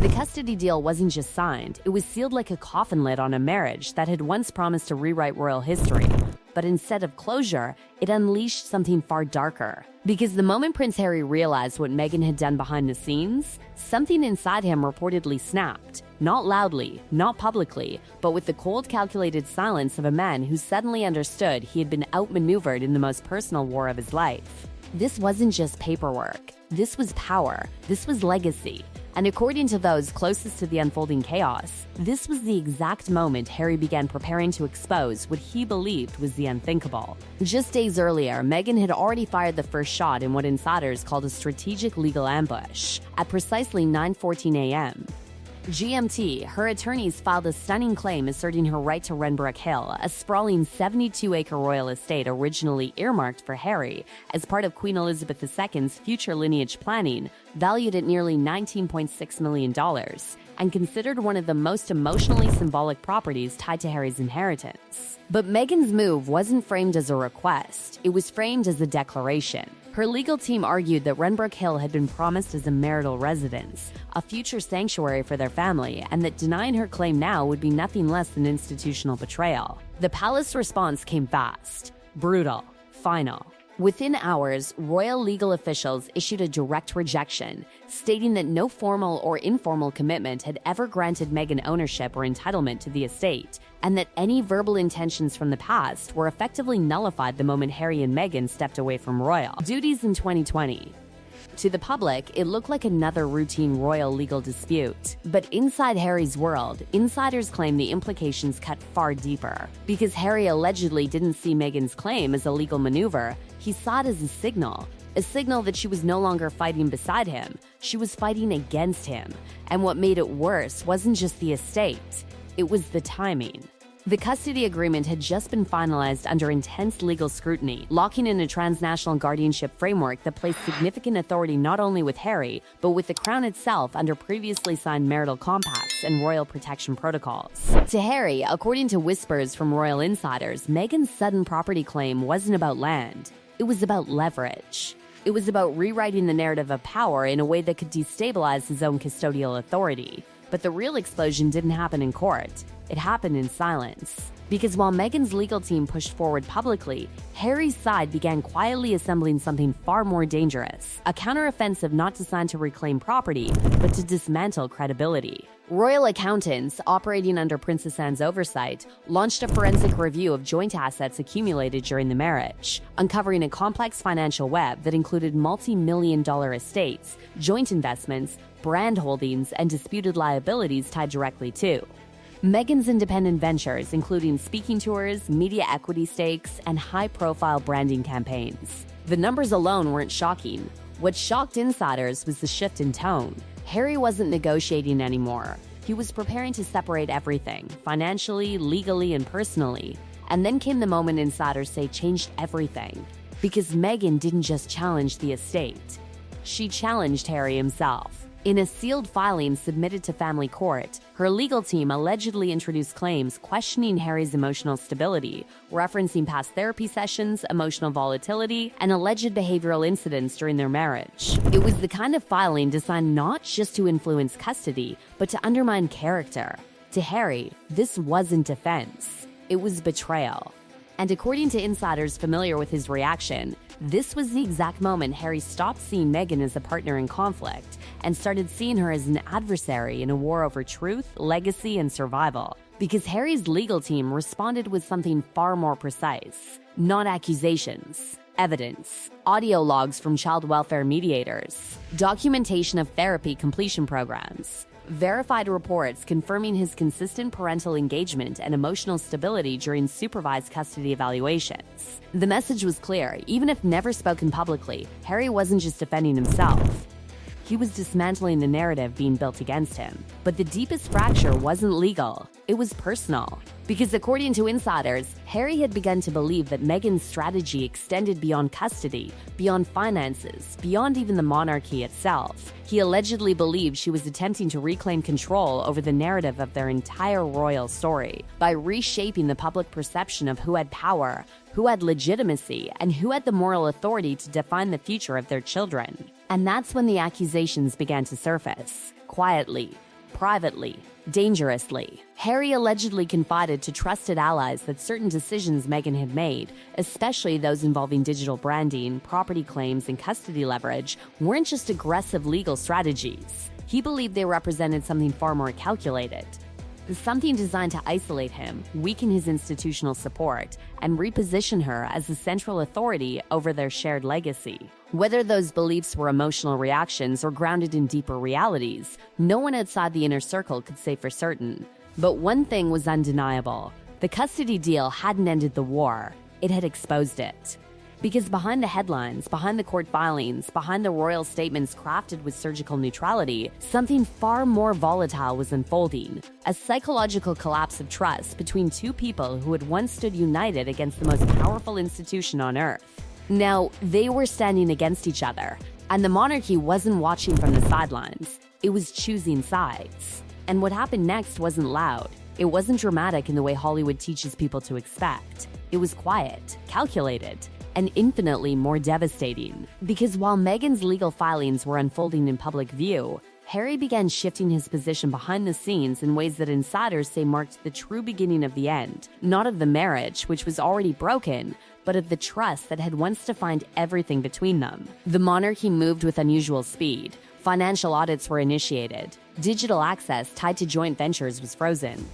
The custody deal wasn't just signed, it was sealed like a coffin lid on a marriage that had once promised to rewrite royal history. But instead of closure, it unleashed something far darker. Because the moment Prince Harry realized what Meghan had done behind the scenes, something inside him reportedly snapped. Not loudly, not publicly, but with the cold, calculated silence of a man who suddenly understood he had been outmaneuvered in the most personal war of his life. This wasn't just paperwork. This was power. This was legacy. And according to those closest to the unfolding chaos, this was the exact moment Harry began preparing to expose what he believed was the unthinkable. Just days earlier, Meghan had already fired the first shot in what insiders called a strategic legal ambush. At precisely 9:14 a.m. GMT, her attorneys filed a stunning claim asserting her right to Renbrook Hill, a sprawling 72-acre royal estate originally earmarked for Harry as part of Queen Elizabeth II's future lineage planning, valued at nearly $19.6 million, and considered one of the most emotionally symbolic properties tied to Harry's inheritance. But Meghan's move wasn't framed as a request, it was framed as a declaration. Her legal team argued that Renbrook Hill had been promised as a marital residence, a future sanctuary for their family, and that denying her claim now would be nothing less than institutional betrayal. The palace response came fast, brutal, final. Within hours, royal legal officials issued a direct rejection, stating that no formal or informal commitment had ever granted Meghan ownership or entitlement to the estate, and that any verbal intentions from the past were effectively nullified the moment Harry and Meghan stepped away from royal duties in 2020. To the public, it looked like another routine royal legal dispute. But inside Harry's world, insiders claim the implications cut far deeper. Because Harry allegedly didn't see Meghan's claim as a legal maneuver, he saw it as a signal that she was no longer fighting beside him, she was fighting against him. And what made it worse wasn't just the estate, it was the timing. The custody agreement had just been finalized under intense legal scrutiny, locking in a transnational guardianship framework that placed significant authority not only with Harry, but with the Crown itself under previously signed marital compacts and royal protection protocols. To Harry, according to whispers from royal insiders, Meghan's sudden property claim wasn't about land. It was about leverage. It was about rewriting the narrative of power in a way that could destabilize his own custodial authority. But the real explosion didn't happen in court. It happened in silence. Because while Meghan's legal team pushed forward publicly, Harry's side began quietly assembling something far more dangerous, a counteroffensive not designed to reclaim property, but to dismantle credibility. Royal accountants, operating under Princess Anne's oversight, launched a forensic review of joint assets accumulated during the marriage, uncovering a complex financial web that included multi-million-dollar estates, joint investments, brand holdings, and disputed liabilities tied directly to Meghan's independent ventures, including speaking tours, media equity stakes, and high-profile branding campaigns. The numbers alone weren't shocking. What shocked insiders was the shift in tone. Harry wasn't negotiating anymore. He was preparing to separate everything, financially, legally, and personally. And then came the moment insiders say changed everything. Because Meghan didn't just challenge the estate. She challenged Harry himself. In a sealed filing submitted to family court, her legal team allegedly introduced claims questioning Harry's emotional stability, referencing past therapy sessions, emotional volatility, and alleged behavioral incidents during their marriage. It was the kind of filing designed not just to influence custody, but to undermine character. To Harry, this wasn't defense. It was betrayal. And according to insiders familiar with his reaction, this was the exact moment Harry stopped seeing Meghan as a partner in conflict and started seeing her as an adversary in a war over truth, legacy, and survival. Because Harry's legal team responded with something far more precise. Not accusations, evidence, audio logs from child welfare mediators, documentation of therapy completion programs, verified reports confirming his consistent parental engagement and emotional stability during supervised custody evaluations. The message was clear. Even if never spoken publicly, Harry wasn't just defending himself. He was dismantling the narrative being built against him. But the deepest fracture wasn't legal. It was personal. Because according to insiders, Harry had begun to believe that Meghan's strategy extended beyond custody, beyond finances, beyond even the monarchy itself. He allegedly believed she was attempting to reclaim control over the narrative of their entire royal story by reshaping the public perception of who had power, who had legitimacy, and who had the moral authority to define the future of their children. And that's when the accusations began to surface. Quietly, privately, dangerously. Harry allegedly confided to trusted allies that certain decisions Meghan had made, especially those involving digital branding, property claims, and custody leverage, weren't just aggressive legal strategies. He believed they represented something far more calculated. Something designed to isolate him, weaken his institutional support, and reposition her as the central authority over their shared legacy. Whether those beliefs were emotional reactions or grounded in deeper realities, no one outside the inner circle could say for certain. But one thing was undeniable. The custody deal hadn't ended the war. It had exposed it. Because behind the headlines, behind the court filings, behind the royal statements crafted with surgical neutrality, something far more volatile was unfolding. A psychological collapse of trust between two people who had once stood united against the most powerful institution on earth. Now, they were standing against each other, and the monarchy wasn't watching from the sidelines. It was choosing sides. And what happened next wasn't loud. It wasn't dramatic in the way Hollywood teaches people to expect. It was quiet, calculated, and infinitely more devastating. Because while Meghan's legal filings were unfolding in public view, Harry began shifting his position behind the scenes in ways that insiders say marked the true beginning of the end, not of the marriage, which was already broken, but of the trust that had once defined everything between them. The monarchy moved with unusual speed. Financial audits were initiated. Digital access tied to joint ventures was frozen.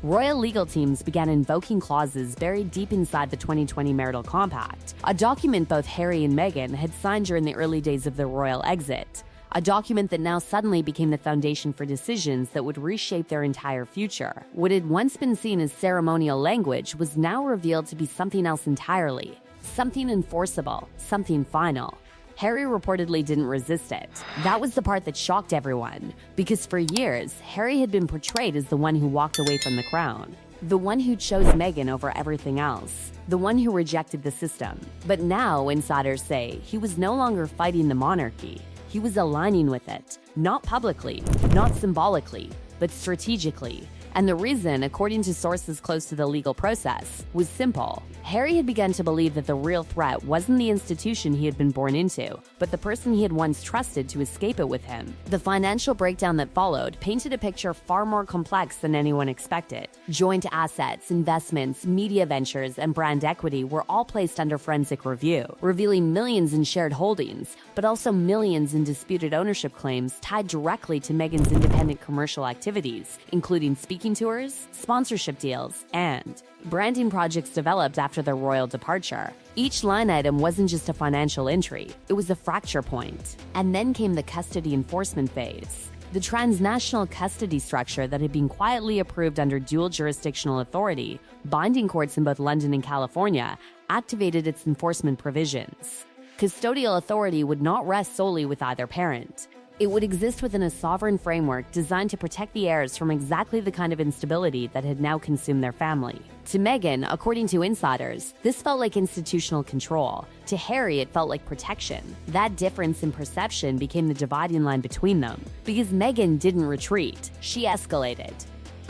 Royal legal teams began invoking clauses buried deep inside the 2020 marital compact, a document both Harry and Meghan had signed during the early days of their royal exit, a document that now suddenly became the foundation for decisions that would reshape their entire future. What had once been seen as ceremonial language was now revealed to be something else entirely, something enforceable, something final. Harry reportedly didn't resist it. That was the part that shocked everyone, because for years, Harry had been portrayed as the one who walked away from the crown, the one who chose Meghan over everything else, the one who rejected the system. But now, insiders say, he was no longer fighting the monarchy. He was aligning with it, not publicly, not symbolically, but strategically. And the reason, according to sources close to the legal process, was simple. Harry had begun to believe that the real threat wasn't the institution he had been born into, but the person he had once trusted to escape it with him. The financial breakdown that followed painted a picture far more complex than anyone expected. Joint assets, investments, media ventures, and brand equity were all placed under forensic review, revealing millions in shared holdings, but also millions in disputed ownership claims tied directly to Meghan's independent commercial activities, including speaking tours, sponsorship deals, and branding projects developed after their royal departure. Each line item wasn't just a financial entry, it was a fracture point. And then came the custody enforcement phase. The transnational custody structure that had been quietly approved under dual jurisdictional authority, binding courts in both London and California, activated its enforcement provisions. Custodial authority would not rest solely with either parent. It would exist within a sovereign framework designed to protect the heirs from exactly the kind of instability that had now consumed their family. To Meghan, according to insiders, this felt like institutional control. To Harry, it felt like protection. That difference in perception became the dividing line between them. Because Meghan didn't retreat, she escalated.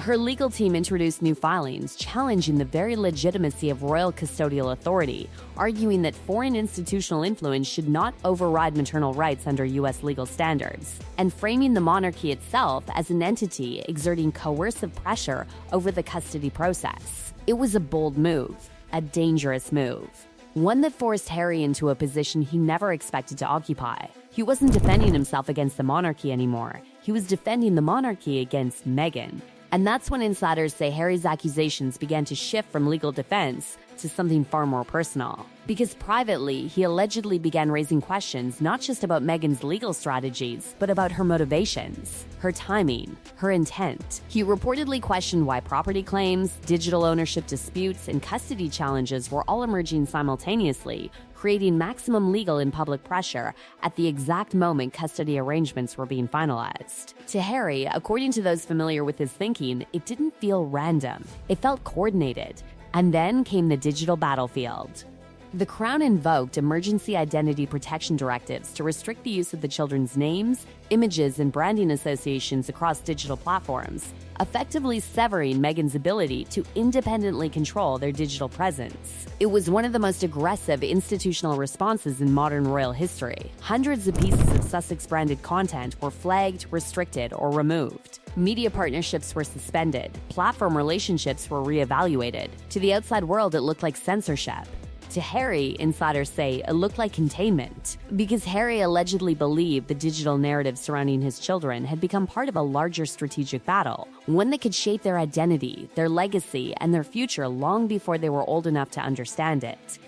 Her legal team introduced new filings challenging the very legitimacy of royal custodial authority, arguing that foreign institutional influence should not override maternal rights under U.S. legal standards, and framing the monarchy itself as an entity exerting coercive pressure over the custody process. It was a bold move, a dangerous move, one that forced Harry into a position he never expected to occupy. He wasn't defending himself against the monarchy anymore. He was defending the monarchy against Meghan. And that's when insiders say Harry's accusations began to shift from legal defense to something far more personal. Because privately, he allegedly began raising questions not just about Meghan's legal strategies, but about her motivations, her timing, her intent. He reportedly questioned why property claims, digital ownership disputes, and custody challenges were all emerging simultaneously, creating maximum legal and public pressure at the exact moment custody arrangements were being finalized. To Harry, according to those familiar with his thinking, it didn't feel random. It felt coordinated. And then came the digital battlefield. The Crown invoked emergency identity protection directives to restrict the use of the children's names, images, and branding associations across digital platforms, effectively severing Meghan's ability to independently control their digital presence. It was one of the most aggressive institutional responses in modern royal history. Hundreds of pieces of Sussex-branded content were flagged, restricted, or removed. Media partnerships were suspended. Platform relationships were reevaluated. To the outside world, it looked like censorship. To Harry, insiders say, it looked like containment, because Harry allegedly believed the digital narrative surrounding his children had become part of a larger strategic battle, one that could shape their identity, their legacy, and their future long before they were old enough to understand it.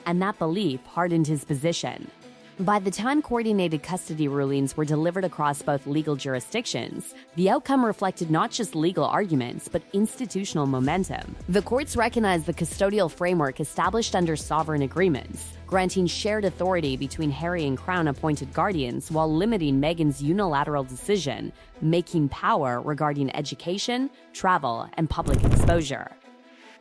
And that belief hardened his position. By the time coordinated custody rulings were delivered across both legal jurisdictions, the outcome reflected not just legal arguments, but institutional momentum. The courts recognized the custodial framework established under sovereign agreements, granting shared authority between Harry and Crown-appointed guardians while limiting Meghan's unilateral decision-making power regarding education, travel, and public exposure.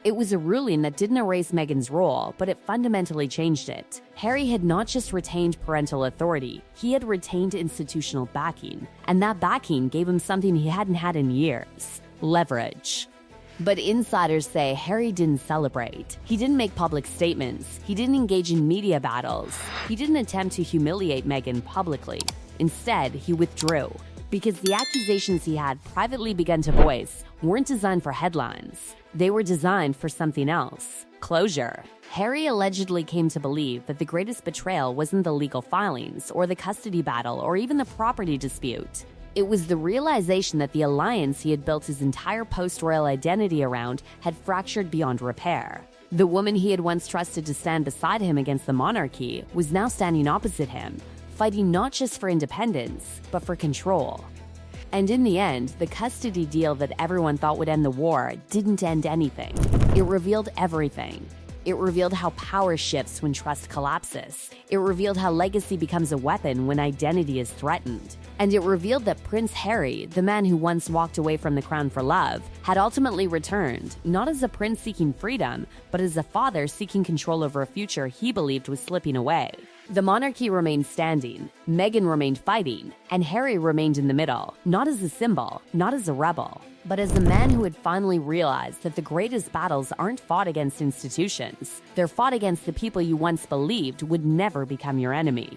It was a ruling that didn't erase Meghan's role, but it fundamentally changed it. Harry had not just retained parental authority, he had retained institutional backing. And that backing gave him something he hadn't had in years: leverage. But insiders say Harry didn't celebrate. He didn't make public statements. He didn't engage in media battles. He didn't attempt to humiliate Meghan publicly. Instead, he withdrew, because the accusations he had privately begun to voice weren't designed for headlines. They were designed for something else: closure. Harry allegedly came to believe that the greatest betrayal wasn't the legal filings, or the custody battle, or even the property dispute. It was the realization that the alliance he had built his entire post-royal identity around had fractured beyond repair. The woman he had once trusted to stand beside him against the monarchy was now standing opposite him, fighting not just for independence, but for control. And in the end, the custody deal that everyone thought would end the war didn't end anything. It revealed everything. It revealed how power shifts when trust collapses. It revealed how legacy becomes a weapon when identity is threatened. And it revealed that Prince Harry, the man who once walked away from the crown for love, had ultimately returned, not as a prince seeking freedom, but as a father seeking control over a future he believed was slipping away. The monarchy remained standing, Meghan remained fighting, and Harry remained in the middle, not as a symbol, not as a rebel, but as a man who had finally realized that the greatest battles aren't fought against institutions. They're fought against the people you once believed would never become your enemy.